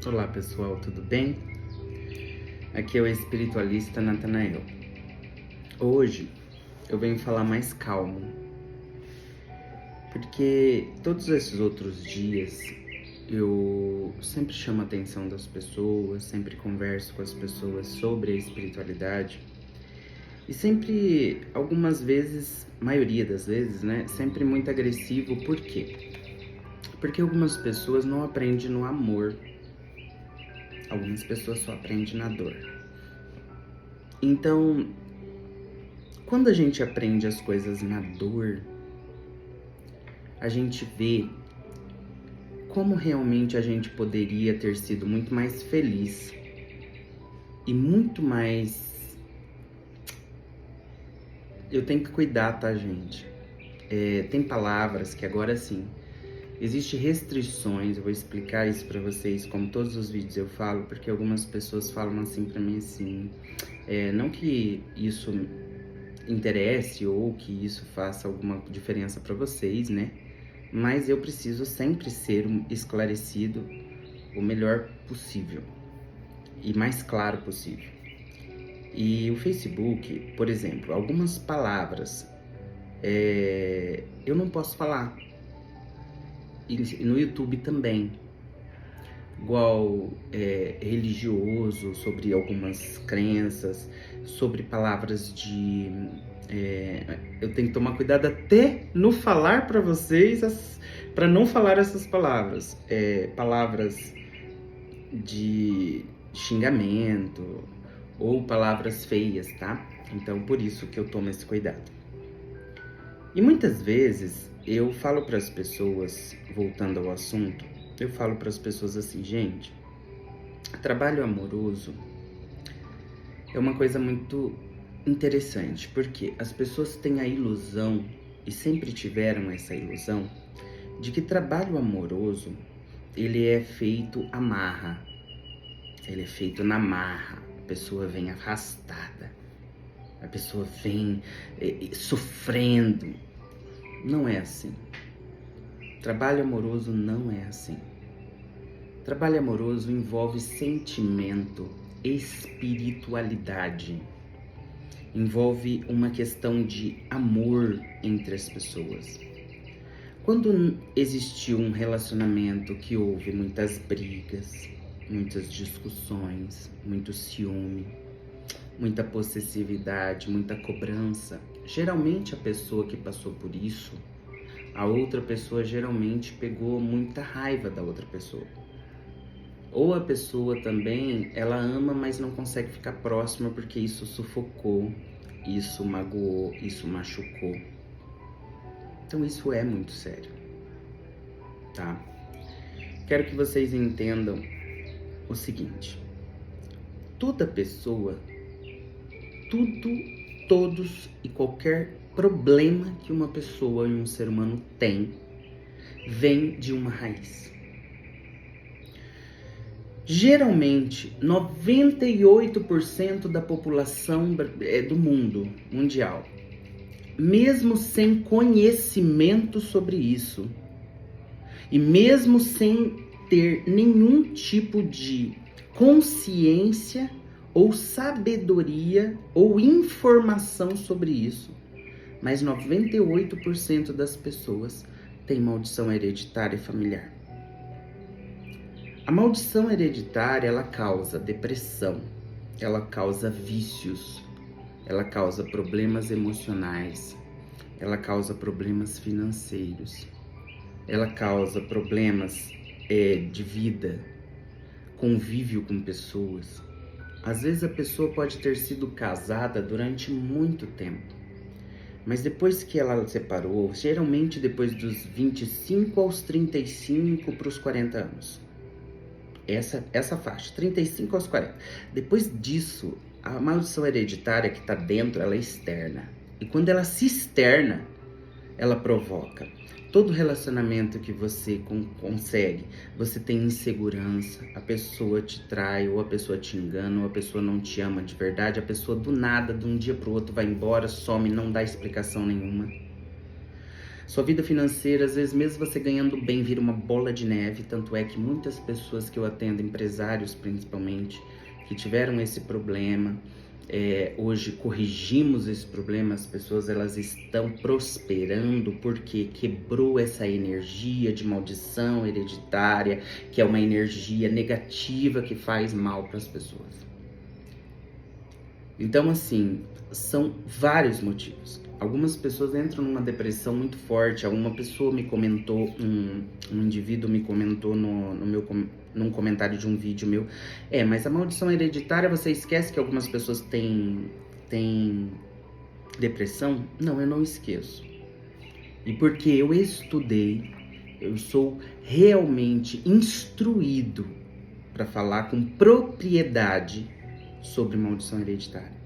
Olá pessoal, tudo bem? Aqui é o espiritualista Natanael. Hoje eu venho falar mais calmo, porque todos esses outros dias eu sempre chamo a atenção das pessoas, sempre converso com as pessoas sobre a espiritualidade e sempre, algumas vezes, maioria das vezes, né, sempre muito agressivo. Por quê? Porque algumas pessoas não aprendem no amor, algumas pessoas só aprendem na dor. Então, quando a gente aprende as coisas na dor, a gente vê como realmente a gente poderia ter sido muito mais feliz e muito mais. Eu tenho que cuidar, tá, gente? Tem palavras que agora sim, existem restrições. Eu vou explicar isso pra vocês, como todos os vídeos eu falo, porque algumas pessoas falam assim pra mim assim, não que isso interesse ou que isso faça alguma diferença pra vocês, né? Mas eu preciso sempre ser esclarecido o melhor possível e mais claro possível. E o Facebook, por exemplo, algumas palavras eu não posso falar. E no YouTube também. Igual religioso, sobre algumas crenças, sobre palavras de... eu tenho que tomar cuidado até no falar para vocês, para não falar essas palavras. Palavras de xingamento ou palavras feias, tá? Então, por isso que eu tomo esse cuidado. E muitas vezes eu falo para as pessoas, voltando ao assunto, eu falo para as pessoas assim, gente, trabalho amoroso é uma coisa muito interessante, porque as pessoas têm a ilusão, e sempre tiveram essa ilusão, de que trabalho amoroso, ele é feito à marra, ele é feito na marra, a pessoa vem arrastada, a pessoa vem sofrendo. Não é assim. Trabalho amoroso não é assim. Trabalho amoroso envolve sentimento, espiritualidade, envolve uma questão de amor entre as pessoas. Quando existiu um relacionamento que houve muitas brigas, muitas discussões, muito ciúme, muita possessividade, muita cobrança, geralmente a pessoa que passou por isso, a outra pessoa geralmente pegou muita raiva da outra pessoa. Ou a pessoa também, ela ama, mas não consegue ficar próxima porque isso sufocou, isso magoou, isso machucou. Então isso é muito sério, tá? Quero que vocês entendam o seguinte: toda pessoa, tudo, todos e qualquer problema que uma pessoa e um ser humano tem, vem de uma raiz. Geralmente, 98% da população do mundo mundial, mesmo sem conhecimento sobre isso, e mesmo sem ter nenhum tipo de consciência ou sabedoria ou informação sobre isso, mas 98% das pessoas têm maldição hereditária e familiar. A maldição hereditária, ela causa depressão, ela causa vícios, ela causa problemas emocionais, ela causa problemas financeiros, ela causa problemas de vida, convívio com pessoas. Às vezes a pessoa pode ter sido casada durante muito tempo, mas depois que ela separou, geralmente depois dos 25 aos 35 para os 40 anos. Essa faixa, 35 aos 40. Depois disso, a maldição hereditária que está dentro, ela é externa. E quando ela se externa, ela provoca. Todo relacionamento que você consegue, você tem insegurança, a pessoa te trai, ou a pessoa te engana, ou a pessoa não te ama de verdade, a pessoa do nada, de um dia pro outro vai embora, some, não dá explicação nenhuma. Sua vida financeira, às vezes mesmo você ganhando bem, vira uma bola de neve. Tanto é que muitas pessoas que eu atendo, empresários principalmente, que tiveram esse problema, hoje corrigimos esse problema. As pessoas, elas estão prosperando porque quebrou essa energia de maldição hereditária, que é uma energia negativa que faz mal para as pessoas. Então, assim, são vários motivos. Algumas pessoas entram numa depressão muito forte. Alguma pessoa me comentou, um indivíduo me comentou num comentário de um vídeo meu, mas a maldição hereditária, você esquece que algumas pessoas têm depressão? Não, eu não esqueço. E porque eu estudei, eu sou realmente instruído para falar com propriedade sobre maldição hereditária.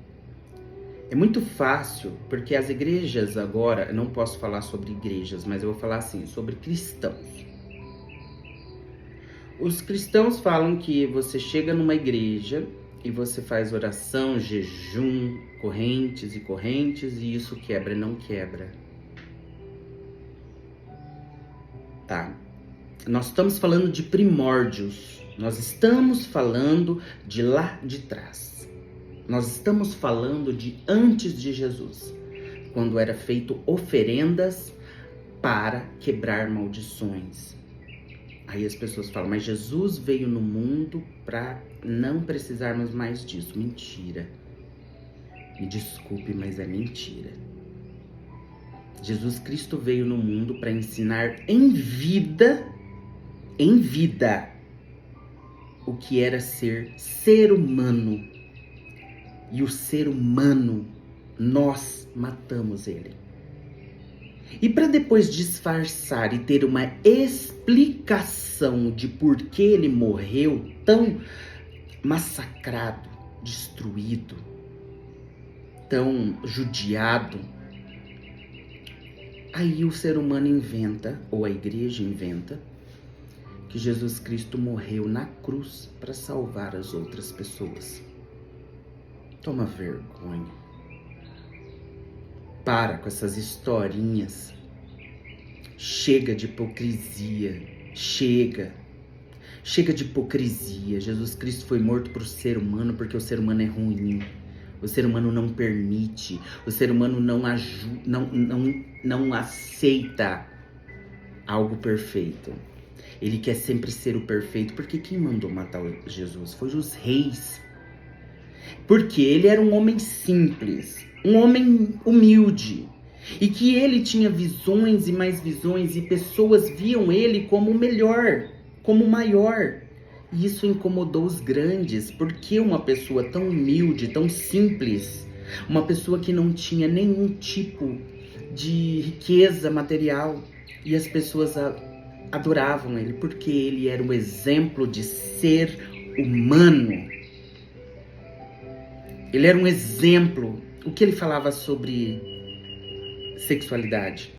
É muito fácil, porque as igrejas agora, eu não posso falar sobre igrejas, mas eu vou falar assim, sobre cristãos. Os cristãos falam que você chega numa igreja e você faz oração, jejum, correntes e correntes, e isso quebra. Não quebra. Tá? Nós estamos falando de primórdios. Nós estamos falando de lá de trás. Nós estamos falando de antes de Jesus, quando era feito oferendas para quebrar maldições. Aí as pessoas falam, mas Jesus veio no mundo para não precisarmos mais disso. Mentira. Me desculpe, mas é mentira. Jesus Cristo veio no mundo para ensinar em vida, o que era ser humano. E o ser humano, nós matamos ele. E para depois disfarçar e ter uma explicação de por que ele morreu tão massacrado, destruído, tão judiado, aí o ser humano inventa, ou a igreja inventa, que Jesus Cristo morreu na cruz para salvar as outras pessoas. Toma vergonha. Para com essas historinhas. Chega de hipocrisia. Chega de hipocrisia. Jesus Cristo foi morto para o ser humano porque o ser humano é ruim. O ser humano não permite. O ser humano não aceita algo perfeito. Ele quer sempre ser o perfeito. Porque quem mandou matar Jesus? Foi os reis. Porque ele era um homem simples, um homem humilde, e que ele tinha visões e mais visões, e pessoas viam ele como o melhor, como o maior. E isso incomodou os grandes, porque uma pessoa tão humilde, tão simples, uma pessoa que não tinha nenhum tipo de riqueza material, e as pessoas adoravam ele, porque ele era um exemplo de ser humano. Ele era um exemplo. O que ele falava sobre sexualidade?